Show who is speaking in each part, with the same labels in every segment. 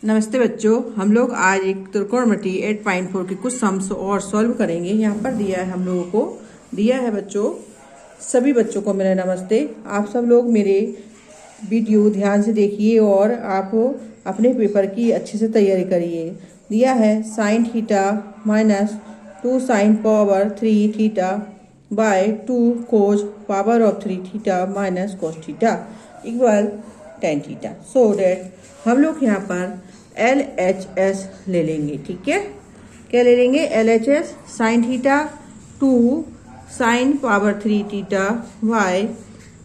Speaker 1: नमस्ते बच्चों, हम लोग आज एक त्रिकोणमिति 8.4 के कुछ सम्स और सॉल्व करेंगे। यहाँ पर दिया है, हम लोगों को दिया है बच्चों, सभी बच्चों को मेरा नमस्ते। आप सब लोग मेरे वीडियो ध्यान से देखिए और आप अपने पेपर की अच्छे से तैयारी करिए। दिया है sine theta minus 2 sine power 3 theta by 2 cos power of 3 theta minus cos theta equal 10 theta. So that हम लोग यहाँ पर LHS ले लेंगे। ठीक है, क्या ले लेंगे? LHS sine theta 2 sine power 3 theta by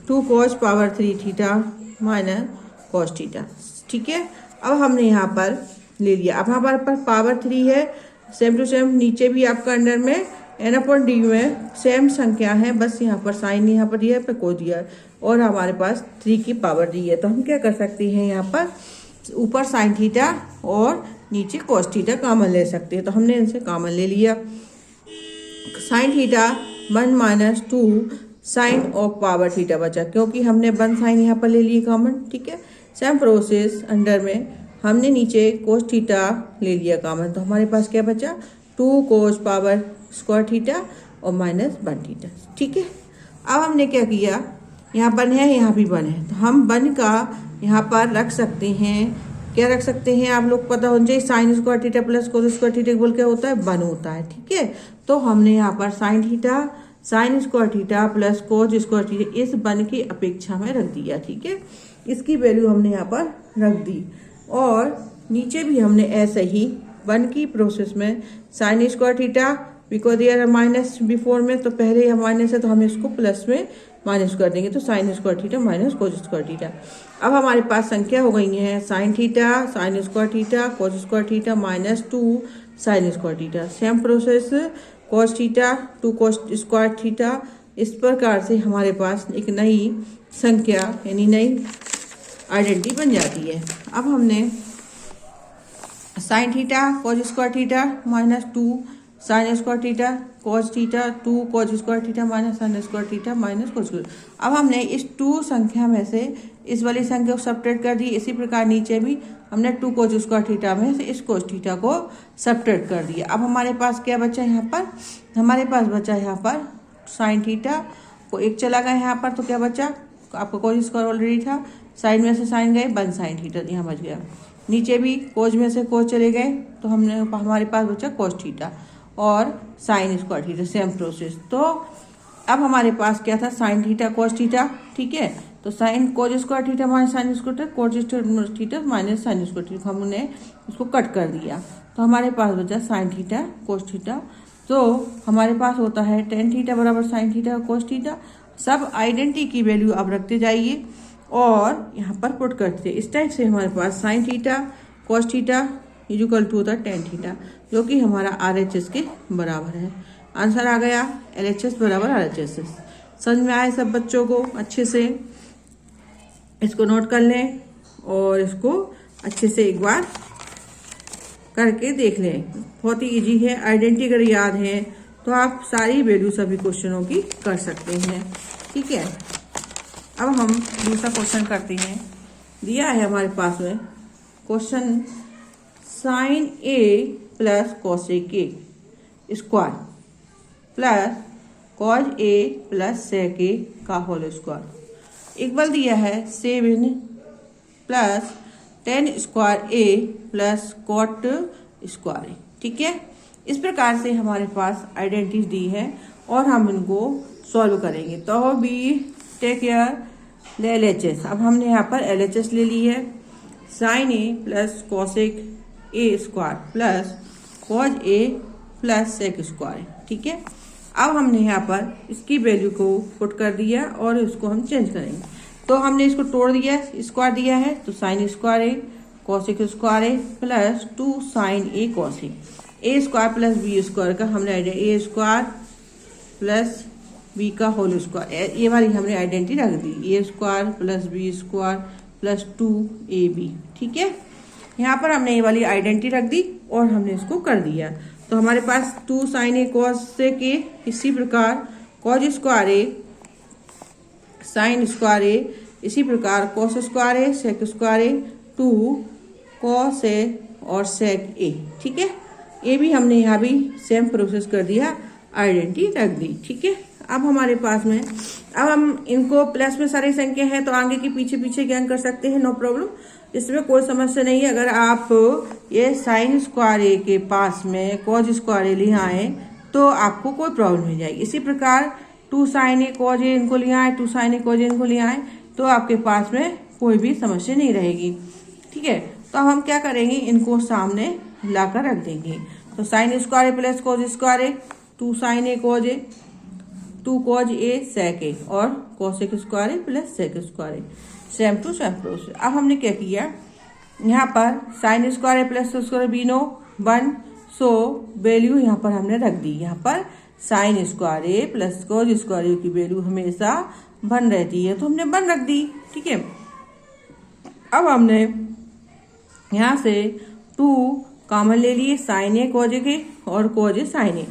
Speaker 1: 2 cos power 3 theta minus cos theta. ठीक है, अब हमने यहाँ पर ले लिया। अब हमारे पास पावर 3 है, सेम टू सेम नीचे भी आपका अंडर में n/d में सेम संख्या है, बस यहाँ पर साइन यहाँ पर दिया है, पर कोस दिया है और हमारे पास 3 की पावर दी है। तो हम क्या कर सकते हैं, यहाँ पर ऊपर साइन थीटा और नीचे कोस थीटा कॉमन ले सकते हैं। तो हमने इनसे कॉमन ले लिया। Sine theta 1 minus 2 sine of power theta बचा, क्योंकि हमने 1 साइन यहाँ पर ले लिए कॉमन। ठीक है, सेम प्रोसेस अंडर में हमने नीचे कोस थीटा ले लिया कॉमन। तो हमारे पास क्या बचा? 2 कोस पावर स्क्वायर थीटा और माइनस 1 थीटा। ठीक है, अब हमने क्या किया, यहाँ 1 है, यहाँ भी 1 है, तो हम 1 का यहाँ पर रख सकते हैं। क्या रख सकते हैं आप लोग पता होना चाहिए, sign square theta plus cos square theta बोल क्या होता है? 1 होता है। ठीक है, तो हमने यहाँ पर sine theta sine square theta plus cos square theta इस 1 की अपेक्षा में रख दिया। ठीक है, इसकी वैल्यू हमने यहाँ पर रख दी और नीचे भी हमने ऐसे ही 1 की प्रोसेस में साइन स्क्वायर थीटा बिकॉज दिया माइनस बिफोर में, तो पहले यह माइनस है तो हम इसको प्लस में माइनस कर देंगे, तो sine square theta minus cos square theta. अब हमारे पास संख्या हो गई है sine theta sine square theta cos square theta minus 2 sign square theta. Same process cos theta 2 cos square theta. इस प्रकार से हमारे पास एक नई संख्या यानी नई आइडेंटिटी बन जाती है। अब हमने sign theta cos square theta minus 2 sign square theta cos theta 2 cos square theta minus sign square theta minus cos square. अब हमने इस 2 संख्या में से इस वाली संख्या को सब्ट्रैक्ट कर दी। इसी प्रकार नीचे भी हमने 2 कोस स्क्वायर थीटा में से इस कोस थीटा को सब्ट्रैक्ट कर दिया। अब हमारे पास क्या बचा यहाँ पर? हमारे पास बचा यहाँ पर साइन थीटा को 1 चला गया यहाँ पर, तो क्या बचा? आपका कोस स्क्वायर ऑलरेडी था, साइन में से साइन गए, 1 साइन थीटा यहाँ बच गया। नीचे भी कोस में से कोस चले गए, तो हमारे पास बचा कोस थीटा और sign square theta, same process. तो अब हमारे पास क्या था? Sign theta cos theta. ठीक है, तो sine cos square theta minus sign square theta cos theta minus sign square theta, हमने उसको कट कर दिया। तो हमारे पास बचा साइन थीटा कोस थीटा। तो हमारे पास होता है टेन थीटा बराबर साइन थीटा कोस थीटा। सब आइडेंटिटी की वैल्यू आप रखते जाइए और यहाँ पर पुट करते। इस टाइप से हमारे पास sine theta cos theta equal to होता है टेन थीटा, जो कि हमारा RHS के बराबर है। आंसर आ गया LHS बराबर RHS। समझ में आए सब बच्चों को? अच्छे से इसको नोट कर लें और इसको अच्छे से एक बार करके देख लें। बहुत ही इजी है, आइडेंटिटी अगर याद है तो आप सारी वैल्यू सभी क्वेश्चनों की कर सकते हैं। ठीक है, अब हम दूसरा क्वेश्चन करते हैं। दिया है हमारे पास में question sine A plus cosec A square plus cos A plus sec A का होल स्क्वायर इक्वल दिया है 7 plus 10 square A plus cot square A। ठीक है, इस प्रकार से हमारे पास आइडेंटिटी दी है और हम इनको सॉल्व करेंगे। तो भी टेक केयर LHS। अब हमने यहाँ पर LHS ले ली है, sine A plus cosec A square plus cos A plus sec square. ठीक है, अब हमने यहाँ पर इसकी वैल्यू को पुट कर दिया और इसको हम चेंज करेंगे। तो हमने इसको तोड़ दिया, स्क्वायर दिया है, तो sine square A cosec square A plus 2 sine A cosec A square plus B square का हमने A स्क्वायर प्लस B का होल स्क्वायर, ये वाली हमने आइडेंटिटी रख दी, A square plus B square plus 2AB। ठीक है, यहाँ पर हमने ये वाली आइडेंटिटी रख दी और हमने इसको कर दिया। तो हमारे पास 2 साइन A कॉसेक A, इसी प्रकार cos square A sine square A, इसी प्रकार cos square A sec square A 2 cos A और सेक ए। ठीक है, ये भी हमने यहाँ भी सेम प्रोसेस कर दिया, आइडेंटिटी रख दी। ठीक है, अब हमारे पास में अब हम इनको प्लस में सारी संख्या है तो आगे की पीछे पीछे ज्ञान कर सकते हैं, नो प्रॉब्लम, इसमें कोई समस्या नहीं है। अगर आप ये साइन स्क्वायर ए के पास में कॉज स्क्वायर ए ले आए तो आपको कोई प्रॉब्लम नहीं जाएगी। इसी प्रकार 2 साइन ए कॉज ए इनको ले आए, 2 साइन ए कॉज ए इनको ले आए तो आपके पास में कोई भी समस्या नहीं रहेगी। ठीक है, तो हम क्या करेंगे, इनको सामने लाकर रख देंगे। तो sine square A plus cos square A, 2 sine A cos A, 2 cos A sec A और cosec square A plus sec square A, same to same process. अब हमने क्या किया, यहाँ पर sine square A plus square B no 1, so value यहाँ पर हमने रख दी। यहाँ पर sine square A plus cos square A की वैल्यू हमेशा 1 रहती है तो हमने 1 रख दी। ठीक है, अब हमने यहाँ से 2 कॉमन ले लिए साइन ए कॉज ए के और कॉज ए साइन ए,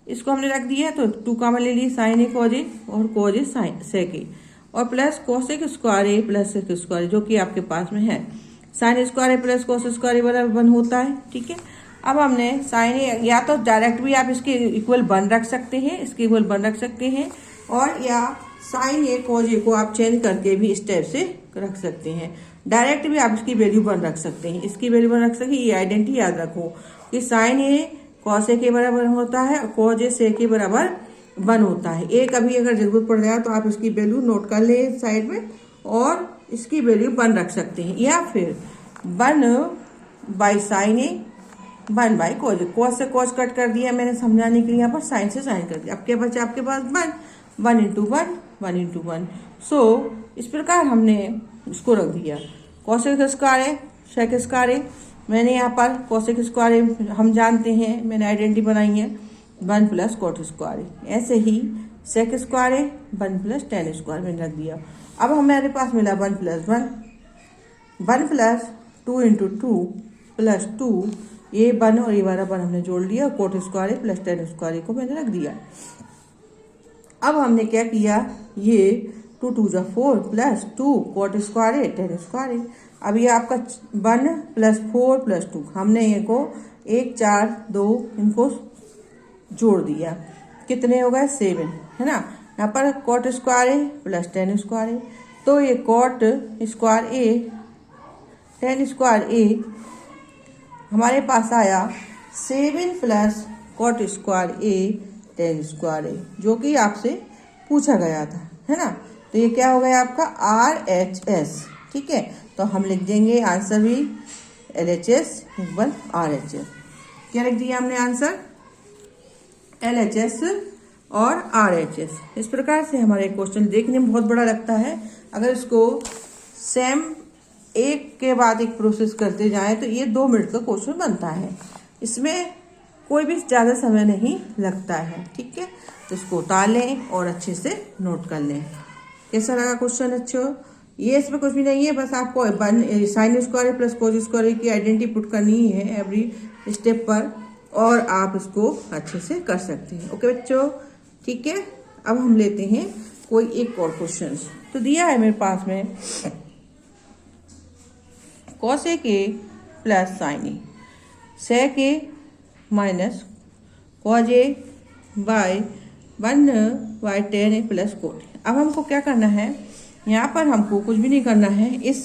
Speaker 1: इसको हमने रख दिया तो 2 कॉमन ले लिए साइन ए कॉज ए और कॉज ए सेक ए और plus cosec square A plus sec square जो कि आपके पास में है। Sign square A plus cos square ए बराबर 1 होता है। ठीक है, अब हमने साइन ए या तो डायरेक्ट भी आप इसके इक्वल 1 रख सकते हैं, इसके इक्वल 1 रख सकते हैं, और या साइन ए कॉज ए को आप चेंज करके भी इस टाइप से रख सकते हैं। डायरेक्ट भी आप इसकी वैल्यू 1 रख सकते हैं, इसकी वैल्यू 1 रख सकते हैं। ये आइडेंटिटी याद रखो कि साइन ए कॉस ए के बराबर होता है और कॉज ए सेक के बराबर 1 होता है। एक अभी अगर जरूरत पड़ जाए तो आप इसकी वैल्यू नोट कर ले साइड में और इसकी वैल्यू 1 रख सकते हैं, या फिर 1 by sine A 1 by cause A. Cause से कॉज कट कर दिया मैंने समझाने के लिए, यहाँ पर साइन से साइन कर दिया। अब क्या बचा आपके पास 1 इंटू 1 सो इस प्रकार हमने इसको रख दिया। कोसेक स्क्वायर है सेक स्क्वायर है, मैंने यहाँ पर कोसेक स्क्वायर हम जानते हैं, मैंने आइडेंटिटी बनाई है 1 प्लस कॉट स्क्वायर है। ऐसे ही सेक स्क्वायर है 1 प्लस टेन स्क्वायर मैंने रख दिया। अब हमारे पास मिला 1 प्लस 1 प्लस 2 इंटू 2 प्लस 2, ये 1 और ये वाला 1 हमने जोड़ लिया, कॉट स्क्वायर है प्लस टेन स्क्वायर को मैंने रख दिया। अब हमने क्या किया, ये 2 2 जा 4 प्लस 2 कॉट स्क्वायर है टेन स्क्वायर है। अब ये आपका 1 प्लस 4 प्लस 2, हमने ये को 1 4 2 इनको जोड़ दिया, कितने हो गए 7, है ना। यहाँ पर cot square A plus ten square ए, तो ये कॉट स्क्वायर ए टेन स्क्वायर ए हमारे पास आया 7 प्लस कॉट स्क्वायर ए टेन स्क्वायर ए, जो कि आपसे पूछा गया था, है ना। तो ये क्या हो गया आपका RHS। ठीक है, तो हम लिख देंगे आंसर भी LHS इक्वल RHS। क्या लिख दिया हमने आंसर, LHS और RHS। इस प्रकार से हमारे क्वेश्चन देखने में बहुत बड़ा लगता है, अगर इसको सेम एक के बाद एक प्रोसेस करते जाएं तो ये 2 मिनट का क्वेश्चन बनता है, इसमें कोई भी ज़्यादा समय नहीं लगता है। ठीक है, तो इसको उतार लें और अच्छे से नोट कर लें। कैसा लगा क्वेश्चन, अच्छे ये इसमें कुछ भी नहीं है, बस आपको sine square plus cos square की आइडेंटिटी पुट करनी है एवरी स्टेप पर, और आप इसको अच्छे से कर सकते हैं। ओके बच्चों, ठीक है। अब हम लेते हैं कोई एक और क्वेश्चन। तो दिया है मेरे पास में cosec A plus sine A sec A minus cos A by 1 by 10 A plus cot. अब हमको क्या करना है, यहाँ पर हमको कुछ भी नहीं करना है, इस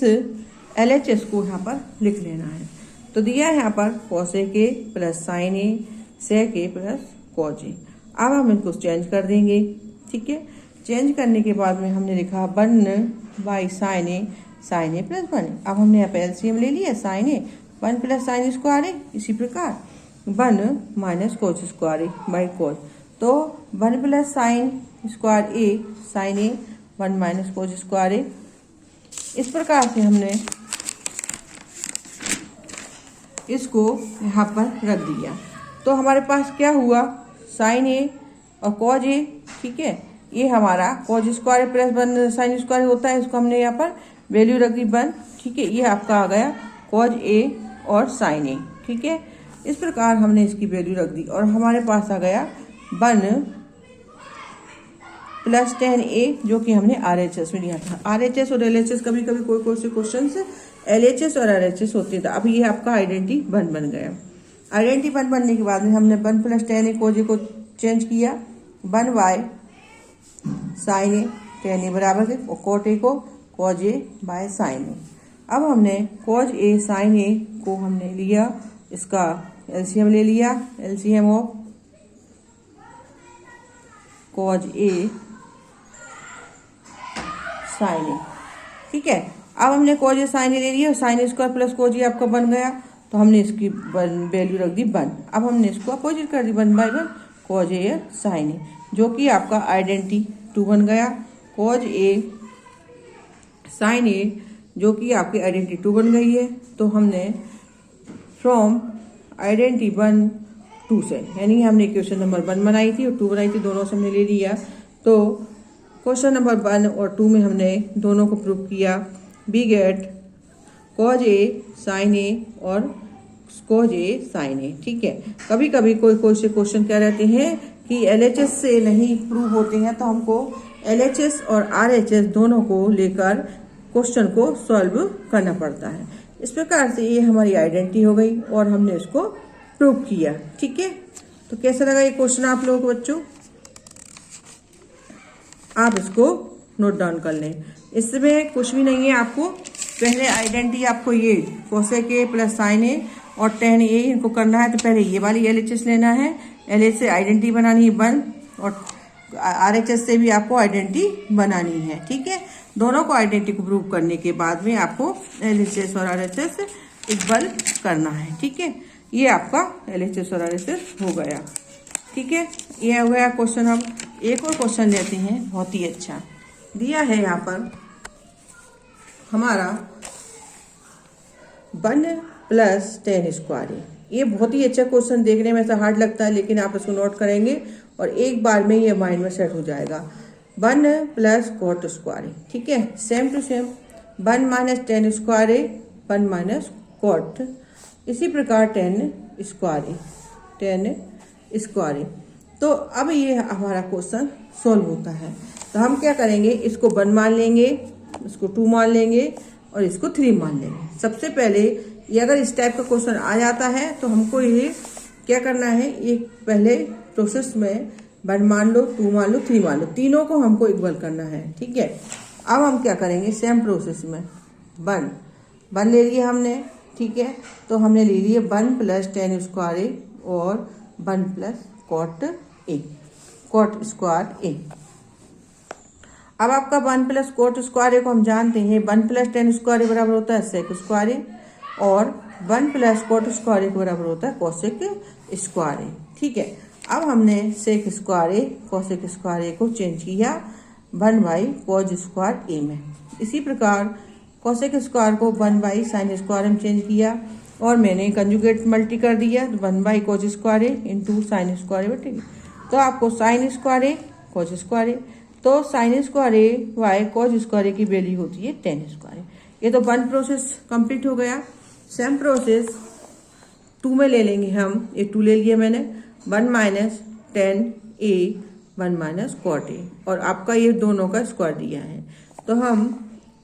Speaker 1: LHS को यहाँ पर लिख लेना है। तो दिया है यहाँ पर cosec A plus sine A sec A plus cos A. अब हम इनको चेंज कर देंगे। ठीक है, चेंज करने के बाद में हमने लिखा 1 बाई साइन ए प्लस 1। अब हमने यहाँ पे LCM ले लिया, sine A 1 plus sine square A, इसी प्रकार 1 minus cos square A by cos. तो 1 plus sine square A sine A 1 minus cos square A. इस प्रकार से हमने इसको यहाँ पर रख दिया। तो हमारे पास क्या हुआ, साइन ए और कॉज ए। ठीक है, ये हमारा cause square plus 1 sine square होता है, इसको हमने यहाँ पर वैल्यू रख दी 1। ठीक है, ये आपका आ गया कॉज ए और साइन ए। ठीक है, इस प्रकार हमने इसकी वैल्यू रख दी और हमारे पास आ गया 1 प्लस 10 ए, जो कि हमने RHS में लिया था। RHS और LHS कभी कभी कोई से क्वेश्चन LHS और RHS होते थे। अब ये आपका आइडेंटिटी बन गया। आइडेंटिटी बनने के बाद में हमने 1 plus tan a cos a को चेंज किया 1y sin a tan a बराबर है और cot a को cos a by sin a। अब हमने cos a sin a को हमने लिया, इसका एलसीएम ले लिया, LCM of cos a sin a, ठीक है। अब हमने cos a sin a ले लिया, sine a square plus cos a आपका बन गया, तो हमने इसकी वैल्यू रख दी 1। अब हमने इसको अपोजिट कर दी 1/1 cos a sin a, जो कि आपका आइडेंटिटी 2 बन गया। cos a sin a जो कि आपकी आइडेंटिटी 2 बन गई है। तो हमने फ्रॉम आइडेंटिटी 1 2 से, यानी हमने इक्वेशन नंबर 1 बनाई थी और 2 बनाई थी, दोनों से हमने ले लिया। तो क्वेश्चन नंबर 1 और 2 में हमने दोनों को प्रूव किया। We get cos a sin a और cos a sin a, ठीक है। कभी कभी कोई से क्वेश्चन क्या रहते हैं कि LHS से नहीं प्रूव होते हैं, तो हमको LHS और RHS दोनों को लेकर क्वेश्चन को सॉल्व करना पड़ता है। इस प्रकार से ये हमारी आइडेंटिटी हो गई और हमने इसको प्रूव किया, ठीक है। तो कैसा लगा ये क्वेश्चन आप लोगों को बच्चों? आप इसको नोट डाउन कर लें। इसमें कुछ भी नहीं है, आपको पहले आइडेंटिटी आपको ये cosec a plus sin a और tan a इनको करना है। तो पहले ये वाली LHS लेना है, LHS से आइडेंटिटी बनानी है 1 और RHS से भी आपको आइडेंटिटी बनानी है, ठीक है। दोनों को आइडेंटिटी को प्रूव करने के बाद में आपको LHS और RHS इक्वल करना है, ठीक है। ये आपका LHS और RHS हो गया, ठीक है। ये हो गया क्वेश्चन। अब एक और क्वेश्चन लेते हैं, बहुत ही अच्छा दिया है यहाँ पर हमारा 1 प्लस tan स्क्वायर a। ये बहुत ही अच्छा क्वेश्चन, देखने में ऐसा हार्ड लगता है, लेकिन आप इसको नोट करेंगे और एक बार में ये माइंड में सेट हो जाएगा। 1 प्लस cot स्क्वायर a, ठीक है, same to same 1 minus tan square a 1 minus cot, इसी प्रकार tan स्क्वायर a। तो अब ये हमारा क्वेश्चन सॉल्व होता है। तो हम क्या करेंगे, इसको 1 मान लेंगे, इसको 2 मान लेंगे और इसको 3 मान लेंगे। सबसे पहले ये अगर इस टाइप का क्वेश्चन आ जाता है तो हमको ये क्या करना है, ये पहले प्रोसेस में 1 मान लो, 2 मान लो, 3 मान लो, तीनों को हमको इक्वल करना है, ठीक है। अब हम क्या करेंगे, सेम प्रोसेस में 1 ले लिए हमने, ठीक है। तो हमने ले लिए 1 प्लस tan स्क्वायर a और 1 प्लस cot स्क्वायर a। अब आपका 1 प्लस cot स्क्वायर a को हम जानते हैं 1 प्लस tan स्क्वायर a बराबर होता है sec स्क्वायर a और 1 प्लस cot स्क्वायर a के बराबर होता है cosec स्क्वायर a, ठीक है। अब हमने sec square a cosec square a को चेंज किया 1 बाई cos स्क्वायर a में। इसी प्रकार cosec स्क्वायर को 1 बाई sin स्क्वायर में चेंज किया और मैंने कंजुगेट मल्टी कर दिया 1 by cos square a into sine square a, ठीक है। तो आपको sin square a cos square a, तो sin square a by cos square a की वैल्यू होती है tan स्क्वायर a। ये तो 1 प्रोसेस कंप्लीट हो गया। सेम प्रोसेस 2 में ले लेंगे हम, ये 2 ले लिया मैंने, 1 minus tan a 1 minus cot a और आपका ये दोनों का स्क्वायर दिया है। तो हम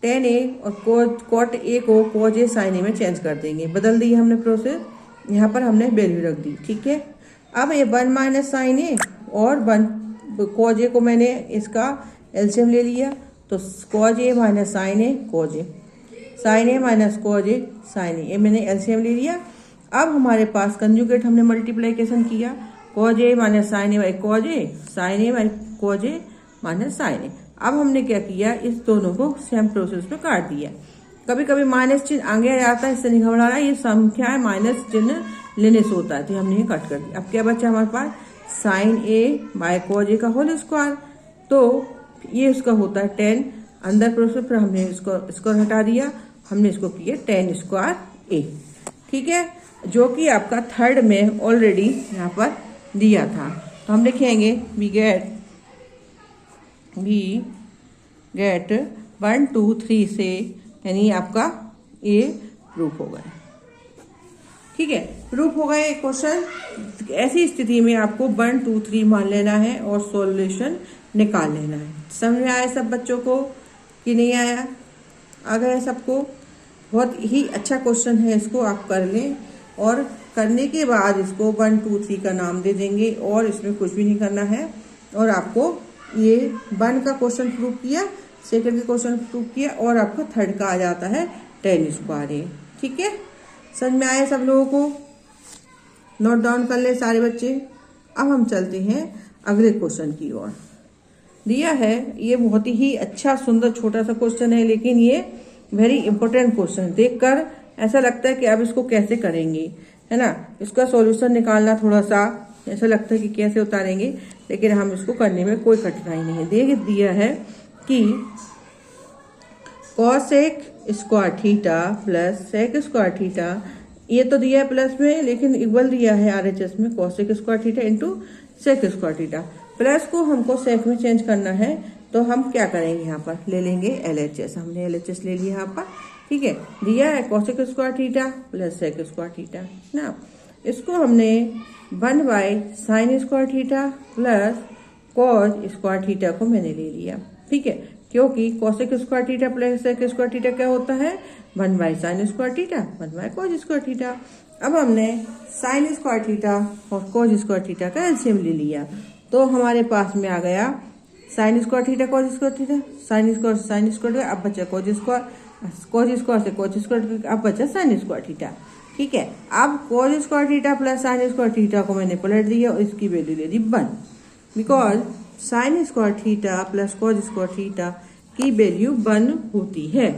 Speaker 1: tan a और cot a को cos a sin a में चेंज कर देंगे, बदल दी हमने प्रोसेस, यहाँ पर हमने वैल्यू रख दी, ठीक है। अब ये 1 माइनस sin a और 1 cos a को मैंने इसका एलसीएम ले लिया, तो cos a minus sin a cos a, sin a minus cos a sin a, ये मैंने एलसीएम ले लिया। अब हमारे पास कंजुगेट हमने मल्टीप्लिकेशन किया, cos a minus sin a by cos a, sin a by cos a minus sin a। अब हमने क्या किया, इस दोनों को सेम प्रोसेस पे काट दिया। कभी कभी माइनस चिन्ह आगे आ जाता है, इससे नहीं घबराना, ये संख्या है, माइनस चिन्ह लेने से होता है, तो हमने ये कट कर दिया। अब क्या बचा हमारे पास, sine a by cos a का होल स्क्वायर, तो ये इसका होता है 10, अंदर प्रोसेस पर हमने इसको हटा दिया, हमने इसको किया tan स्क्वायर a, ठीक है, जो कि आपका थर्ड में ऑलरेडी यहाँ पर दिया था। तो हम लिखेंगे वी गेट 1 2 3 से, यानी आपका ये प्रूफ हो गया, ठीक है, प्रूफ हो गए क्वेश्चन। ऐसी स्थिति में आपको 1 2 3 मान लेना है और सॉल्यूशन निकाल लेना है। समझ में आया सब बच्चों को कि नहीं आया? आ गया सबको? बहुत ही अच्छा क्वेश्चन है, इसको आप कर लें और करने के बाद इसको 1 2 3 का नाम दे देंगे और इसमें कुछ भी नहीं करना है। और आपको ये 1 का क्वेश्चन प्रूव किया, सेकंड का क्वेश्चन प्रूव किया और आपका थर्ड का आ जाता है 10 स्क्वायर ए। ठीक है, समझ में आया सब लोगों को? नोट डाउन कर ले सारे बच्चे। अब हम चलते हैं अगले क्वेश्चन की ओर। दिया है, ये बहुत ही अच्छा सुंदर छोटा सा क्वेश्चन है, लेकिन ये वेरी इंपॉर्टेंट क्वेश्चन। देखकर ऐसा लगता है कि अब इसको कैसे करेंगे, है ना। इसका सॉल्यूशन निकालना थोड़ा सा ऐसा लगता है कि कैसे उतारेंगे, लेकिन हम इसको करने में कोई कठिनाई नहीं है। देख दिया है कि cosec square theta plus sec square theta, ये तो दिया है प्लस में, लेकिन इक्वल दिया है आरएचएस में cosec square theta into sec square theta. Plus को हमको सेक में चेंज करना है, तो हम क्या करेंगे, यहाँ पर ले लेंगे एलएचएस। हमने एलएचएस ले लिया यहाँ पर। ठीक है, दिया है cosec square theta plus sec square theta ना, इसको हमने 1 by sine square theta plus cos square theta को मैंने ले लिया। ठीक है, क्योंकि cosec square theta plus sec square theta क्या होता है, 1 by sine square theta 1 by cos square theta. अब हमने साइन स्क्वायर थीटा और कॉस स्क्वायर थीटा का एलसीएम ले लिया, तो हमारे पास में आ गया sign square theta cos square theta, sine square, अब बचा कॉस स्क्वायर से कॉस स्क्वायर, अब बचा साइन स्क्वायर थीटा। ठीक है, अब cos square theta plus sine square theta को मैंने पलट दिया और इसकी वैल्यू ले दी 1, because sign square theta plus cos square theta की वैल्यू 1 होती है।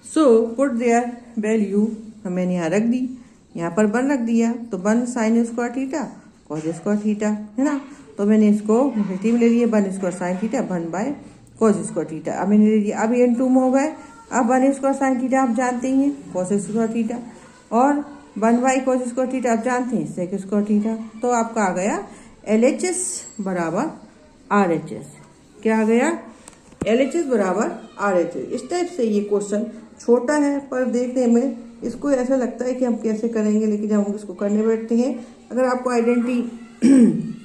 Speaker 1: सो पुट देयर वैल्यू मैंने यहाँ रख दी, यहाँ पर 1 रख दिया, तो 1 sign square theta cos square theta, है ना। तो मैंने इसको नेगेटिव ले लिया, 1 square sine theta 1 by cos square theta. अब मैंने ले लिया, अब ये 2 में हो गए। अब 1 स्क्वायर साइन थीटा आप जानते ही हैं कॉस स्क्वायर थीटा, और 1 बाई कॉस स्क्वायर थीटा आप जानते हैं सेक स्क्वायर थीटा। तो आपका आ गया LHS बराबर RHS। क्या आ गया, LHS बराबर RHS। इस टाइप से ये क्वेश्चन छोटा है, पर देखने में इसको ऐसा लगता है कि हम कैसे करेंगे, लेकिन जब हम इसको करने बैठते हैं, अगर आपको आइडेंटिटी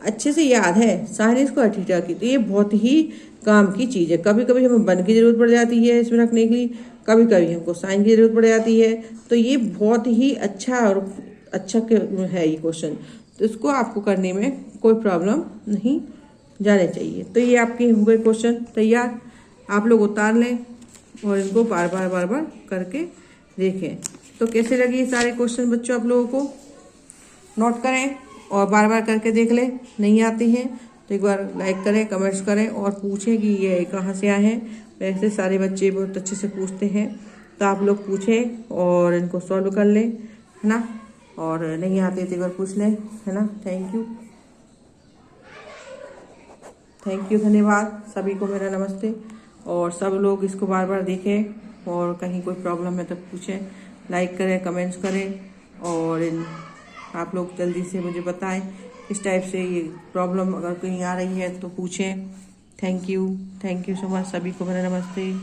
Speaker 1: अच्छे से याद है साइन स्क्वायर थीटा की, तो ये बहुत ही काम की चीज़ है। कभी कभी हमें 1 की जरूरत पड़ जाती है इसमें रखने के लिए, कभी कभी हमको साइन की जरूरत पड़ जाती है, तो ये बहुत ही अच्छा और अच्छा है ये क्वेश्चन। तो इसको आपको करने में कोई प्रॉब्लम नहीं जाने चाहिए। तो ये आपके हो गए क्वेश्चन तैयार, आप लोग उतार लें और इनको बार बार करके देखें। तो कैसे लगे ये सारे क्वेश्चन बच्चों, आप लोगों को नोट करें और बार बार करके देख लें। नहीं आते हैं तो एक बार लाइक करें, कमेंट्स करें और पूछें कि ये कहाँ से आए हैं। वैसे सारे बच्चे बहुत अच्छे से पूछते हैं, तो आप लोग पूछें और इनको सॉल्व कर लें, है ना। और नहीं आते तो एक बार पूछ लें, है ना। थैंक यू, धन्यवाद सभी को, मेरा नमस्ते। और सब लोग इसको बार बार देखें और कहीं कोई प्रॉब्लम है तो पूछें, लाइक करें, कमेंट्स करें, और आप लोग जल्दी से मुझे बताएं इस टाइप से ये प्रॉब्लम अगर कहीं आ रही है तो पूछें। थैंक यू सो मच, सभी को मेरा नमस्ते।